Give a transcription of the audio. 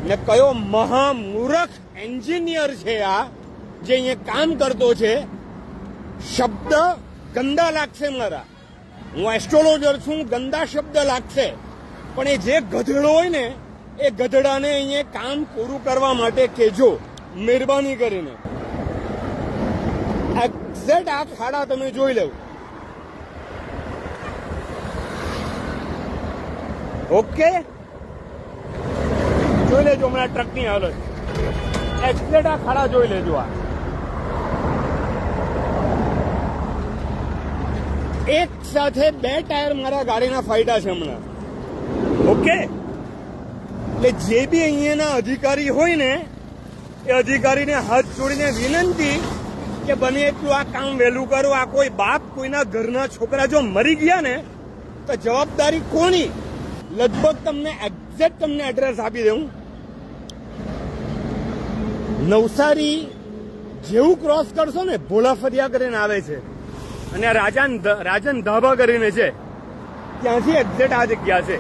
ને કયો મહામૂર્ખ એન્જિનિયર છે આ જે અહીંયા કામ કરતો છે. શબ્દ ગંદા લાગશે મારા, હું એસ્ટ્રોલોજર છું, ગંદા શબ્દ લાગશે, પણ એ જે ગધેડો હોય ને એ ગધેડાને અહીંયા કામ પૂરું કરવા માટે કહેજો મહેરબાની કરીને. એક્ઝેક્ટ આ ખાડા તમે જોઈ લેવું. ઓકે, જોઈ લેજો હમણાં ટ્રકની હાલત. એક્ઝેક્ટ આ ખાડા જોઈ લેજો. આ એક સાથે 2 ટાયર મારા ગાડીના ફાયદા છે હમણાં. ઓકે, એટલે જે બી અહીંયાના અધિકારી હોય ને એ અધિકારીને હાથ જોડીને વિનંતી કે બને એટલું આ કામ વહેલું કરો. આ કોઈ બાપ કોઈના ઘરના છોકરા જો મરી ગયા ને તો જવાબદારી કોની? લગભગ તમને એક્ઝેક્ટ તમને એડ્રેસ આપી દઉં. નવસારી જેવું ક્રોસ કરશો ને ભોલા ફરિયા કરીને આવે છે અને રાજન ધાબા કરીને છે, ત્યાંથી એક્ઝેક્ટ આ જગ્યા છે.